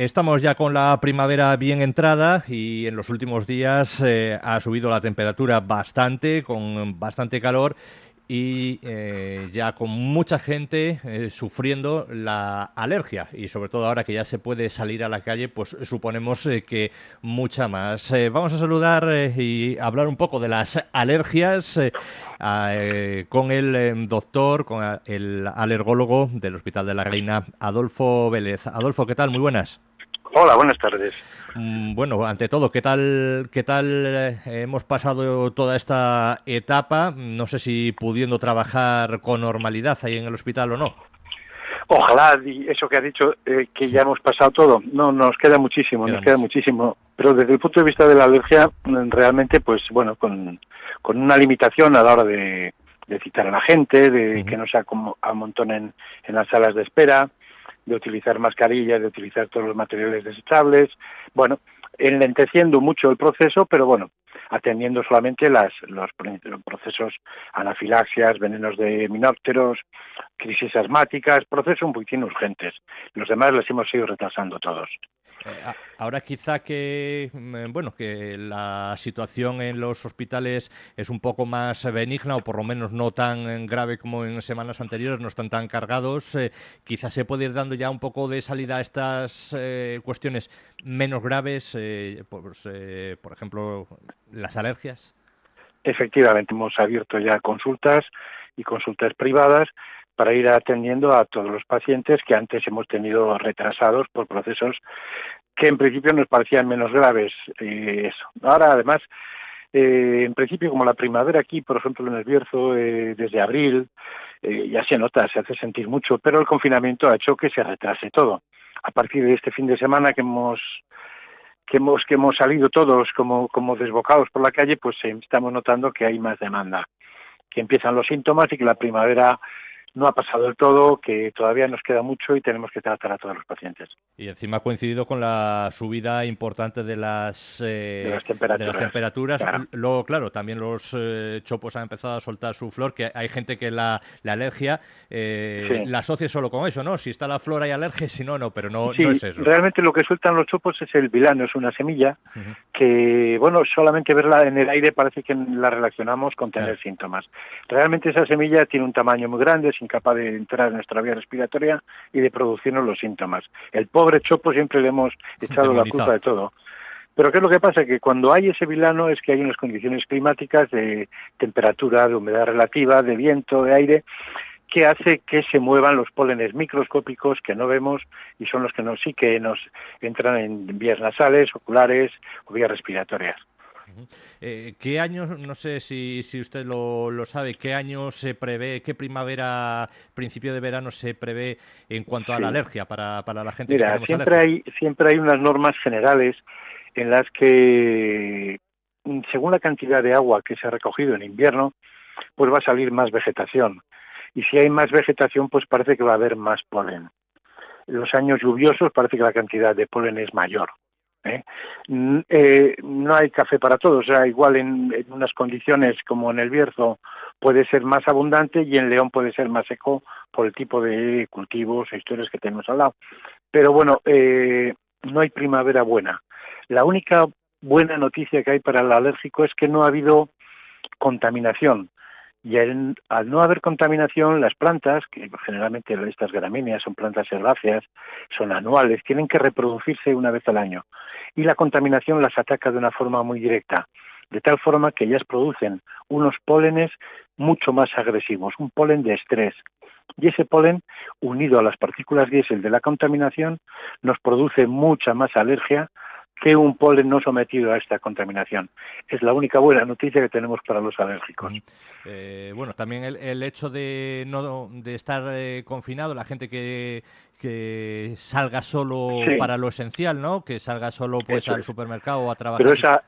Estamos ya con la primavera bien entrada y en los últimos días ha subido la temperatura bastante, con bastante calor y ya con mucha gente sufriendo la alergia y sobre todo ahora que ya se puede salir a la calle, pues suponemos que mucha más. Vamos a saludar y hablar un poco de las alergias con el doctor, con el alergólogo del Hospital de la Reina, Adolfo Vélez. Adolfo, ¿qué tal? Muy buenas. Hola, buenas tardes. Bueno, ante todo, ¿qué tal hemos pasado toda esta etapa? No sé si pudiendo trabajar con normalidad ahí en el hospital o no. Ojalá, y eso que ha dicho, que ya hemos pasado todo. No, nos queda Queda queda mucho. muchísimo. Pero desde el punto de vista de la alergia, realmente, pues bueno, con una limitación a la hora de citar a la gente, de que Ujú. no se amontonen en las salas de espera, de utilizar mascarillas, de utilizar todos los materiales desechables. Bueno, enlenteciendo mucho el proceso, pero bueno, atendiendo solamente los procesos anafilaxias, venenos de minópteros, crisis asmáticas, procesos un poquitín urgentes. Los demás los hemos ido retrasando todos. Ahora quizá que bueno, que la situación en los hospitales es un poco más benigna o por lo menos no tan grave como en semanas anteriores, no están tan cargados, quizás se puede ir dando ya un poco de salida a estas cuestiones menos graves, por ejemplo, las alergias. Efectivamente, hemos abierto ya consultas y consultas privadas para ir atendiendo a todos los pacientes que antes hemos tenido retrasados por procesos que en principio nos parecían menos graves. Eso. Ahora, además, en principio, como la primavera aquí, por ejemplo, en el Bierzo, desde abril, ya se nota, se hace sentir mucho, pero el confinamiento ha hecho que se retrase todo. A partir de este fin de semana que hemos salido todos como desbocados por la calle, pues estamos notando que hay más demanda, que empiezan los síntomas y que la primavera no ha pasado del todo, que todavía nos queda mucho y tenemos que tratar a todos los pacientes. Y encima ha coincidido con la subida importante De las de las temperaturas, temperaturas. claro. Luego, claro, también los chopos han empezado a soltar su flor, que hay gente que la alergia Sí. la asocia solo con eso, ¿no? Si está la flor hay alergia, si no, no, pero no, no Sí, es eso. realmente lo que sueltan los chopos es el vilano, es una semilla Ujú. que, bueno, solamente verla en el aire parece que la relacionamos con Claro. tener síntomas. Realmente esa semilla tiene un tamaño muy grande, es incapaz de entrar en nuestra vía respiratoria y de producirnos los síntomas. El pobre chopo siempre le hemos echado la culpa Demonizado. de todo. Pero ¿qué es lo que pasa? Que cuando hay ese vilano es que hay unas condiciones climáticas de temperatura, de humedad relativa, de viento, de aire, que hace que se muevan los pólenes microscópicos que no vemos y son los que sí que nos entran en vías nasales, oculares o vías respiratorias. Ujú. ¿Qué año, no sé si usted lo sabe, qué año se prevé, qué primavera, principio de verano se prevé en cuanto a la Sí. alergia para la gente que Mira, tenemos alergia? siempre hay unas normas generales en las que, según la cantidad de agua que se ha recogido en invierno, pues va a salir más vegetación. Y si hay más vegetación, pues parece que va a haber más polen. En los años lluviosos parece que la cantidad de polen es mayor. ¿eh? No hay café para todos, o sea, igual en unas condiciones como en el Bierzo puede ser más abundante y en León puede ser más seco por el tipo de cultivos e historias que tenemos al lado. Pero bueno, no hay primavera buena. La única buena noticia que hay para el alérgico es que no ha habido contaminación. Y al no haber contaminación, las plantas, que generalmente estas gramíneas son plantas herbáceas, son anuales, tienen que reproducirse una vez al año. Y la contaminación las ataca de una forma muy directa, de tal forma que ellas producen unos pólenes mucho más agresivos, un polen de estrés. Y ese polen, unido a las partículas diésel de la contaminación, nos produce mucha más alergia que un polen no sometido a esta contaminación. Es la única buena noticia que tenemos para los alérgicos. Ujú. Bueno, también el hecho de no de estar confinado, la gente que salga solo Sí, para lo esencial, ¿no? Que salga solo pues eso al es. supermercado o a Pero trabajar.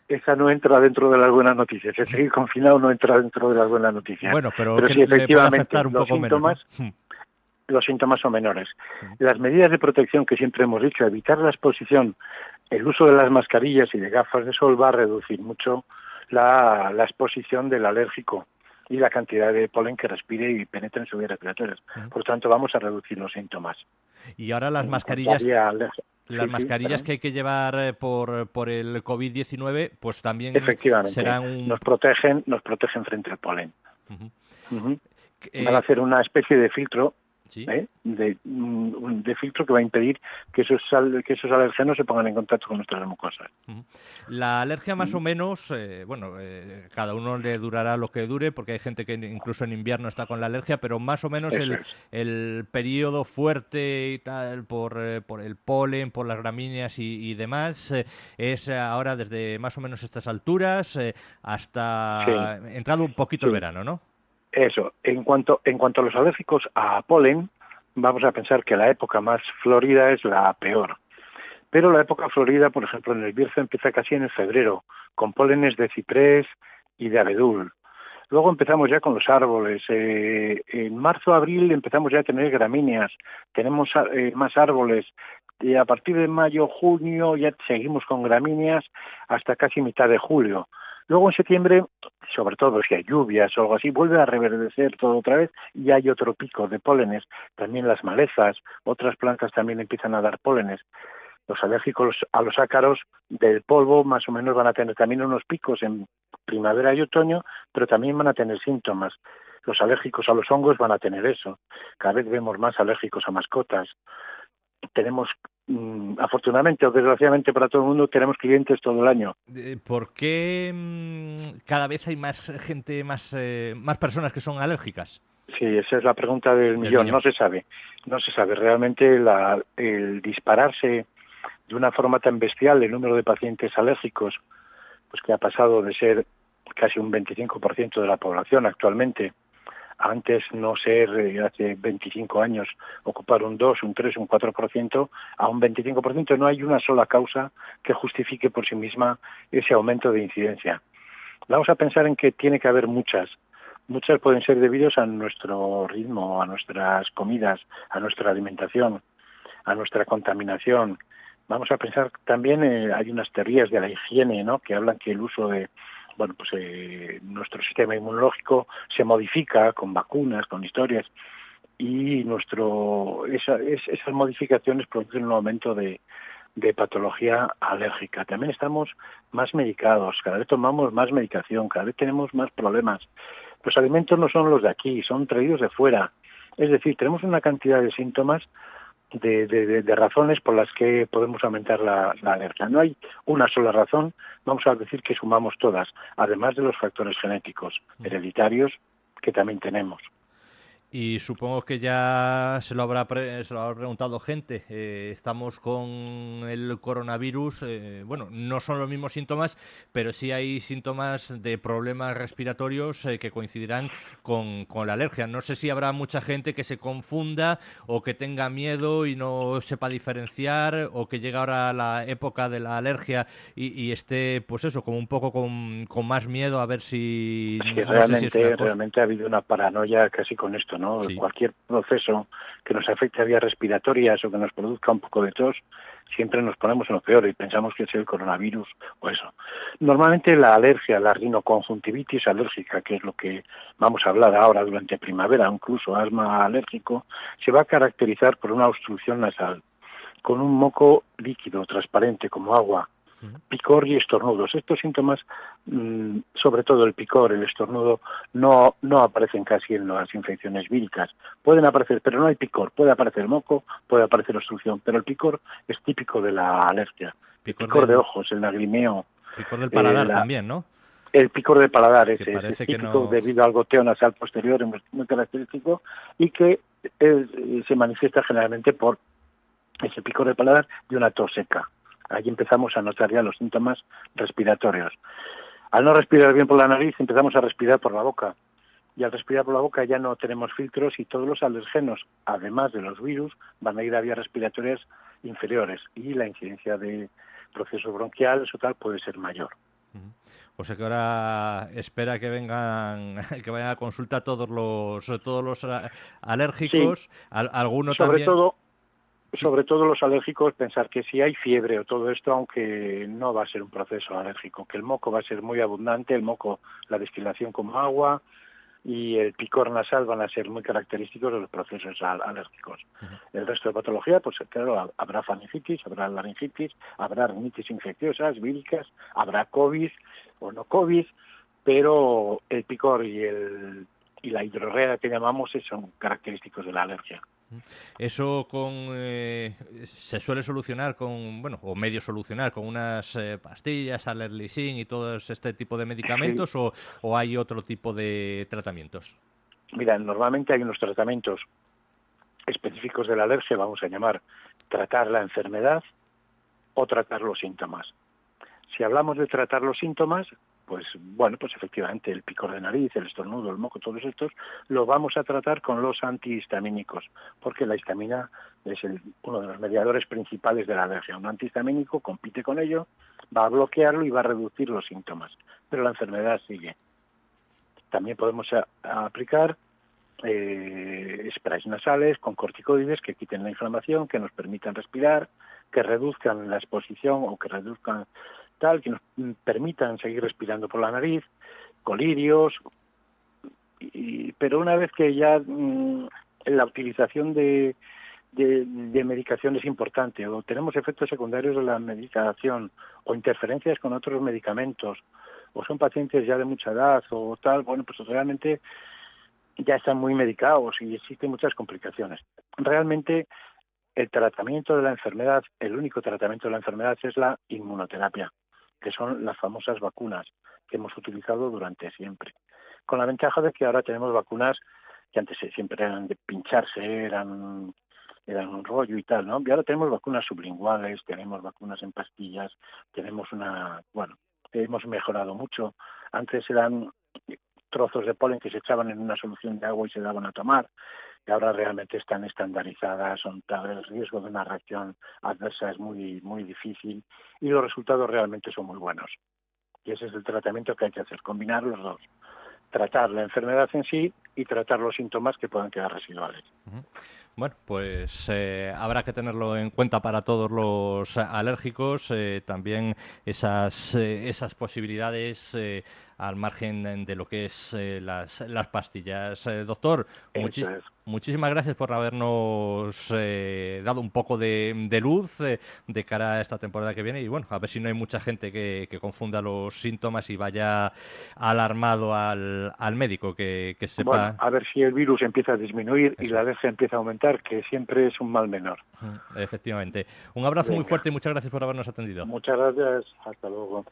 esa no entra dentro de las buenas noticias. El seguir confinado no entra dentro de las buenas noticias. Bueno, pero Pero que sí, le puede efectivamente, afectar un poco menos, ¿no? los síntomas son menores. Ujú. Las medidas de protección que siempre hemos dicho, evitar la exposición, el uso de las mascarillas y de gafas de sol va a reducir mucho la exposición del alérgico y la cantidad de polen que respire y penetre en sus vías respiratorias. Ujú. Por tanto, vamos a reducir los síntomas. Y ahora las En cuanto a mascarillas, vía alergia. las mascarillas que hay que llevar por el COVID-19, pues también efectivamente, serán un... nos protegen frente al polen. Ujú. Uh-huh. Van a hacer una especie de filtro, ¿sí? de filtro que va a impedir que esos alérgenos se pongan en contacto con nuestras mucosas. La alergia más o menos, cada uno le durará lo que dure, porque hay gente que incluso en invierno está con la alergia, pero más o menos el periodo fuerte y tal por el polen, por las gramíneas y demás, es ahora desde más o menos estas alturas hasta entrado un poquito el verano, ¿no? Eso. En cuanto a los alérgicos a polen, vamos a pensar que la época más florida es la peor. Pero la época florida, por ejemplo, en el Bierzo empieza casi en el febrero, con pólenes de ciprés y de abedul. Luego empezamos ya con los árboles. En marzo, abril empezamos ya a tener gramíneas. Tenemos más árboles. Y a partir de mayo, junio ya seguimos con gramíneas hasta casi mitad de julio. Luego en septiembre, sobre todo si hay lluvias o algo así, vuelve a reverdecer todo otra vez y hay otro pico de pólenes. También las malezas, otras plantas también empiezan a dar pólenes. Los alérgicos a los ácaros del polvo más o menos van a tener también unos picos en primavera y otoño, pero también van a tener síntomas. Los alérgicos a los hongos van a tener eso. Cada vez vemos más alérgicos a mascotas. Tenemos, afortunadamente o desgraciadamente para todo el mundo, tenemos clientes todo el año. ¿Por qué cada vez hay más gente, más personas que son alérgicas? Sí, esa es la pregunta del millón. No se sabe. Realmente el dispararse de una forma tan bestial el número de pacientes alérgicos, pues que ha pasado de ser casi un 25% de la población actualmente, a antes no ser, hace 25 años, ocupar un 2, un 3, un 4%, a un 25%. No hay una sola causa que justifique por sí misma ese aumento de incidencia. Vamos a pensar en que tiene que haber muchas. Muchas pueden ser debidos a nuestro ritmo, a nuestras comidas, a nuestra alimentación, a nuestra contaminación. Vamos a pensar también, hay unas teorías de la higiene, ¿no?, que hablan que el uso de, nuestro sistema inmunológico se modifica con vacunas, con historias, y esas modificaciones producen un aumento de patología alérgica. También estamos más medicados, cada vez tomamos más medicación, cada vez tenemos más problemas. Los alimentos no son los de aquí, son traídos de fuera. Es decir, tenemos una cantidad de síntomas, de razones por las que podemos aumentar la alergia. No hay una sola razón, vamos a decir que sumamos todas, además de los factores genéticos, hereditarios, que también tenemos. Y supongo que ya se lo habrá preguntado gente. Estamos con el coronavirus. No son los mismos síntomas, pero sí hay síntomas de problemas respiratorios que coincidirán con la alergia. No sé si habrá mucha gente que se confunda o que tenga miedo y no sepa diferenciar, o que llegue ahora la época de la alergia y esté, pues eso, como un poco con más miedo a ver si... Es que realmente ha habido una paranoia casi con esto, ¿no? Sí. Cualquier proceso que nos afecte a vías respiratorias o que nos produzca un poco de tos, siempre nos ponemos en lo peor y pensamos que es el coronavirus o eso. Normalmente la alergia, la rinoconjuntivitis alérgica, que es lo que vamos a hablar ahora durante primavera, incluso asma alérgico, se va a caracterizar por una obstrucción nasal, con un moco líquido, transparente, como agua, picor y estornudos. Estos síntomas, sobre todo el picor, el estornudo, no aparecen casi en las infecciones víricas. Pueden aparecer, pero no hay picor. Puede aparecer moco, puede aparecer obstrucción, pero el picor es típico de la alergia. El picor de ojos, el lagrimeo. Picor del paladar también, ¿no? El picor del paladar es no... típico debido al goteo nasal posterior, es muy característico, y que se manifiesta generalmente por ese picor del paladar y una tos seca. Ahí empezamos a notar ya los síntomas respiratorios. Al no respirar bien por la nariz, empezamos a respirar por la boca. Y al respirar por la boca ya no tenemos filtros y todos los alergenos, además de los virus, van a ir a vías respiratorias inferiores. Y la incidencia de procesos bronquiales o tal puede ser mayor. O sea que ahora espera que vayan a consulta todos los alérgicos, sí. Alguno sobre también... Sobre todo los alérgicos, pensar que si hay fiebre o todo esto, aunque no va a ser un proceso alérgico, que el moco va a ser muy abundante, el moco, la destilación como agua, y el picor nasal van a ser muy característicos de los procesos alérgicos. El resto de patología, pues claro, habrá faringitis, habrá laringitis, habrá rinitis infecciosas, víricas, habrá COVID o no COVID, pero el picor y la hidrorrea que llamamos son característicos de la alergia. Eso se suele solucionar con, bueno, o medio solucionar con unas pastillas, alerlicin y todo este tipo de Sí. medicamentos, o hay otro tipo de tratamientos. Mira, normalmente hay unos tratamientos específicos de la alergia, vamos a llamar tratar la enfermedad o tratar los síntomas. Si hablamos de tratar los síntomas, pues bueno, pues efectivamente el picor de nariz, el estornudo, el moco, todos estos, lo vamos a tratar con los antihistamínicos, porque la histamina es uno de los mediadores principales de la alergia. Un antihistamínico compite con ello, va a bloquearlo y va a reducir los síntomas, pero la enfermedad sigue. También podemos aplicar sprays nasales con corticoides que quiten la inflamación, que nos permitan respirar, que reduzcan la exposición o que reduzcan que nos permitan seguir respirando por la nariz, colirios, pero una vez que ya la utilización de medicación es importante, o tenemos efectos secundarios de la medicación, o interferencias con otros medicamentos, o son pacientes ya de mucha edad, o tal, bueno, pues realmente ya están muy medicados y existen muchas complicaciones. Realmente el tratamiento de la enfermedad, el único tratamiento de la enfermedad es la inmunoterapia, que son las famosas vacunas que hemos utilizado durante siempre. Con la ventaja de que ahora tenemos vacunas que antes siempre eran de pincharse, eran un rollo y tal, ¿no? Y ahora tenemos vacunas sublinguales, tenemos vacunas en pastillas, tenemos hemos mejorado mucho. Antes eran trozos de polen que se echaban en una solución de agua y se daban a tomar, y ahora realmente están estandarizadas, el riesgo de una reacción adversa es muy, muy difícil y los resultados realmente son muy buenos. Y ese es el tratamiento que hay que hacer, combinar los dos. Tratar la enfermedad en sí y tratar los síntomas que puedan quedar residuales. Bueno, pues habrá que tenerlo en cuenta para todos los alérgicos, también esas posibilidades al margen de lo que es las pastillas. Doctor, muchísimas gracias por habernos dado un poco de luz de cara a esta temporada que viene y bueno, a ver si no hay mucha gente que confunda los síntomas y vaya alarmado al médico, que sepa... Bueno, a ver si el virus empieza a disminuir y la alergia empieza a aumentar, que siempre es un mal menor. Efectivamente. Un abrazo muy fuerte y muchas gracias por habernos atendido. Muchas gracias. Hasta luego.